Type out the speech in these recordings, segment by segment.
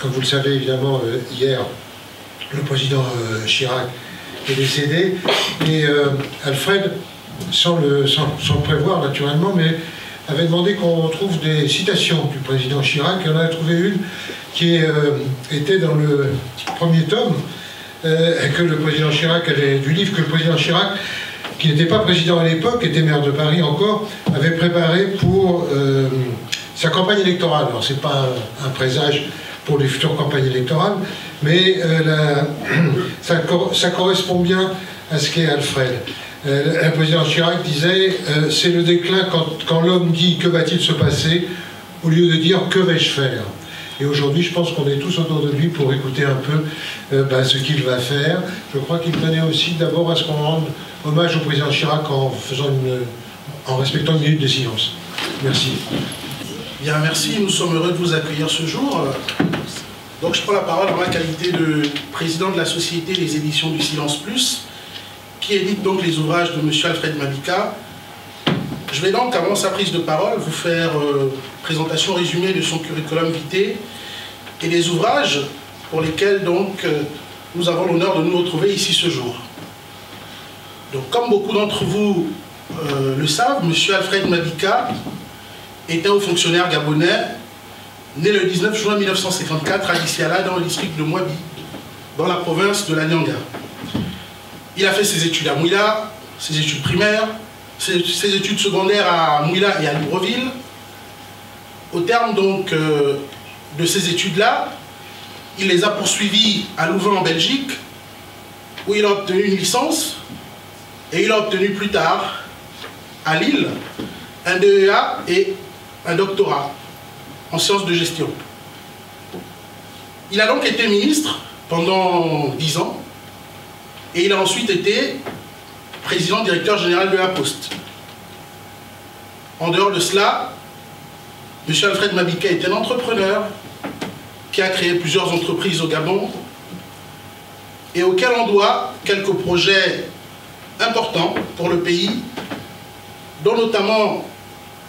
Comme vous le savez, évidemment, hier, le président Chirac est décédé. Et Alfred, sans le prévoir naturellement, mais avait demandé qu'on trouve des citations du président Chirac. Et on en a trouvé une qui était dans le premier tome que le président Chirac, du livre que le président Chirac, qui n'était pas président à l'époque, était maire de Paris encore, avait préparé pour sa campagne électorale. Alors c'est pas un présage pour les futures campagnes électorales, mais ça correspond bien à ce qu'est Alfred. Le président Chirac disait « c'est le déclin quand l'homme dit « que va-t-il se passer ?» au lieu de dire « que vais-je faire ?» Et aujourd'hui, je pense qu'on est tous autour de lui pour écouter un peu ce qu'il va faire. Je crois qu'il tenait aussi d'abord à ce qu'on rende hommage au président Chirac en respectant une minute de silence. Merci. Bien, merci. Nous sommes heureux de vous accueillir ce jour. Donc, je prends la parole en ma qualité de président de la Société des éditions du Silence Plus, qui édite donc les ouvrages de M. Alfred Mabika. Je vais donc, avant sa prise de parole, vous faire présentation résumée de son curriculum vitae et des ouvrages pour lesquels donc nous avons l'honneur de nous retrouver ici ce jour. Donc, comme beaucoup d'entre vous le savent, M. Alfred Mabika était un fonctionnaire gabonais, né le 19 juin 1954 à Lisiala, dans le district de Mwabi, dans la province de la Nyanga. Il a fait ses études à Mouila, ses études primaires, ses études secondaires à Mouila et à Libreville. Au terme donc de ces études-là, il les a poursuivies à Louvain en Belgique, où il a obtenu une licence, et il a obtenu plus tard, à Lille, un DEA et un doctorat en sciences de gestion. Il a donc été ministre pendant 10 ans, et il a ensuite été président directeur général de la Poste. En dehors de cela, M. Alfred Mabika est un entrepreneur qui a créé plusieurs entreprises au Gabon et auquel on doit quelques projets importants pour le pays, dont notamment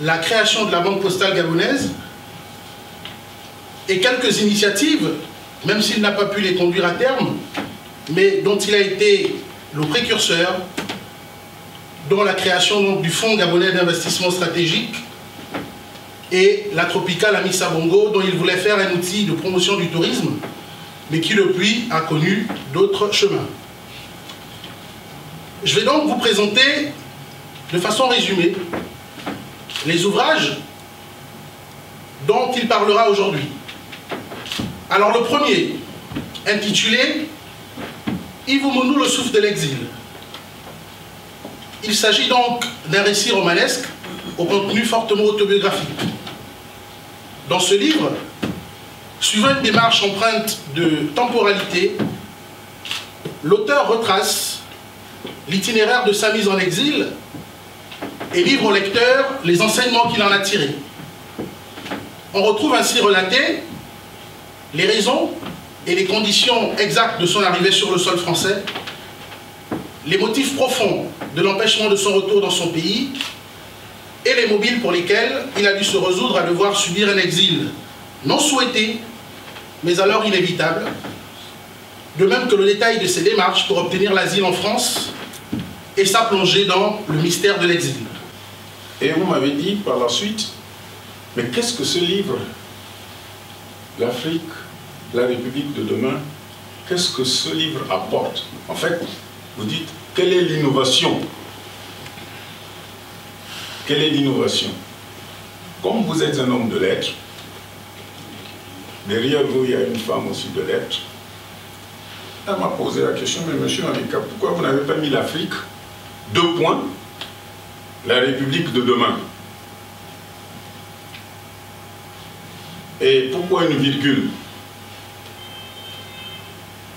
la création de la Banque postale gabonaise et quelques initiatives, même s'il n'a pas pu les conduire à terme, mais dont il a été le précurseur, dont la création donc, du Fonds gabonais d'investissement stratégique et la Tropicale Amissa Bongo, dont il voulait faire un outil de promotion du tourisme, mais qui depuis a connu d'autres chemins. Je vais donc vous présenter de façon résumée les ouvrages dont il parlera aujourd'hui. Alors le premier, intitulé « Ivumunu, le souffle de l'exil ». Il s'agit donc d'un récit romanesque au contenu fortement autobiographique. Dans ce livre, suivant une démarche empreinte de temporalité, l'auteur retrace l'itinéraire de sa mise en exil et livre au lecteur les enseignements qu'il en a tirés. On retrouve ainsi relatées les raisons et les conditions exactes de son arrivée sur le sol français, les motifs profonds de l'empêchement de son retour dans son pays et les mobiles pour lesquels il a dû se résoudre à devoir subir un exil non souhaité, mais alors inévitable, de même que le détail de ses démarches pour obtenir l'asile en France et sa plongée dans le mystère de l'exil. Et vous m'avez dit par la suite, mais qu'est-ce que ce livre, l'Afrique, la République de demain, qu'est-ce que ce livre apporte? En fait, vous dites, quelle est l'innovation? Quelle est l'innovation? Comme vous êtes un homme de lettres, derrière vous, il y a une femme aussi de lettres, elle m'a posé la question, mais monsieur Mabika, pourquoi vous n'avez pas mis l'Afrique, 2 points, la République de demain? Et pourquoi une virgule?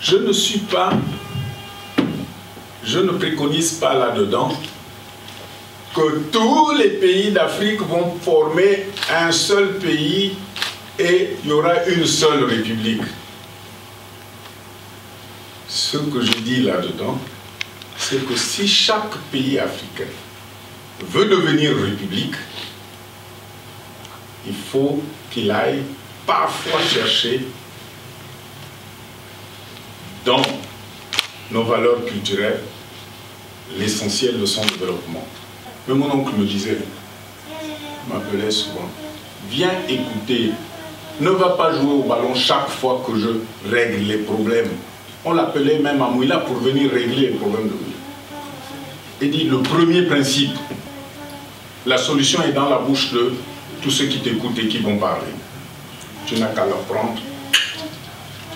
Je ne préconise pas là-dedans que tous les pays d'Afrique vont former un seul pays et il y aura une seule république. Ce que je dis là-dedans, c'est que si chaque pays africain veut devenir république, il faut qu'il aille parfois chercher dans nos valeurs culturelles l'essentiel de son développement. Mais mon oncle me disait, m'appelait souvent, viens écouter, ne va pas jouer au ballon chaque fois que je règle les problèmes. On l'appelait même à Mouila pour venir régler les problèmes de Mouila. Il dit, le premier principe, la solution est dans la bouche de tous ceux qui t'écoutent et qui vont parler. Tu n'as qu'à la prendre,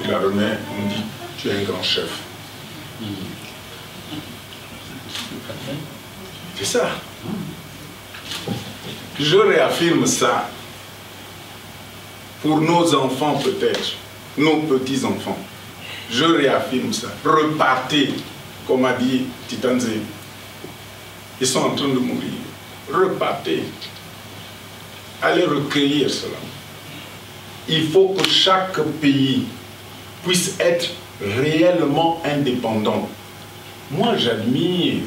tu la remets, on dit, tu es un grand chef. C'est ça. Je réaffirme ça pour nos enfants peut-être, nos petits-enfants. Je réaffirme ça. Repartez, comme a dit Titanze. Ils sont en train de mourir. Repartez. Allez recueillir cela. Il faut que chaque pays puisse être réellement indépendant. Moi, j'admire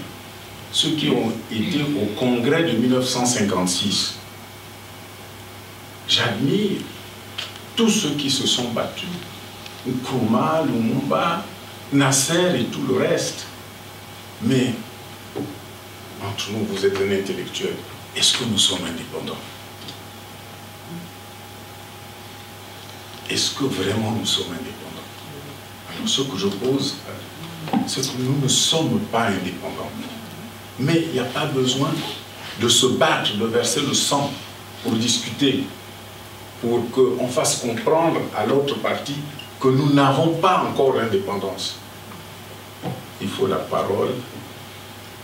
ceux qui ont été au congrès de 1956. J'admire tous ceux qui se sont battus. Nkrumah, Lumumba, Nasser et tout le reste. Mais, entre nous, vous êtes un intellectuel. Est-ce que nous sommes indépendants? Est-ce que vraiment nous sommes indépendants? Alors, ce que je pose, c'est que nous ne sommes pas indépendants. Mais il n'y a pas besoin de se battre, de verser le sang pour discuter, pour qu'on fasse comprendre à l'autre partie que nous n'avons pas encore l'indépendance. Il faut la parole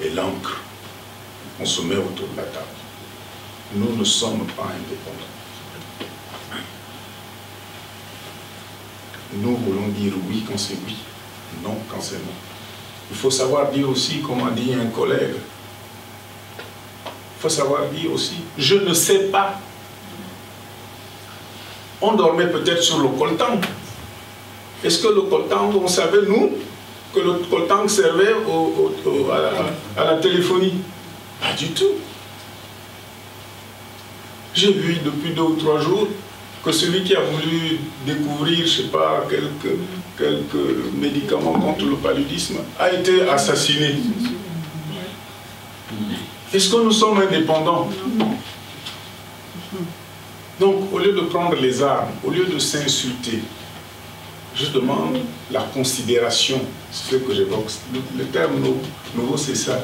et l'encre. On se met autour de la table. Nous ne sommes pas indépendants. Nous voulons dire oui quand c'est oui, non quand c'est non. Il faut savoir dire aussi, comme a dit un collègue, il faut savoir dire aussi, je ne sais pas. On dormait peut-être sur le coltan. Est-ce que le coltan, on savait, nous, que le coltan servait à la téléphonie? Pas du tout. J'ai vu depuis 2 ou 3 jours que celui qui a voulu découvrir, je ne sais pas, quelques médicaments contre le paludisme a été assassiné. Est-ce que nous sommes indépendants? Donc, au lieu de prendre les armes, au lieu de s'insulter, je demande la considération. C'est ce que j'évoque. Le terme nouveau, c'est ça.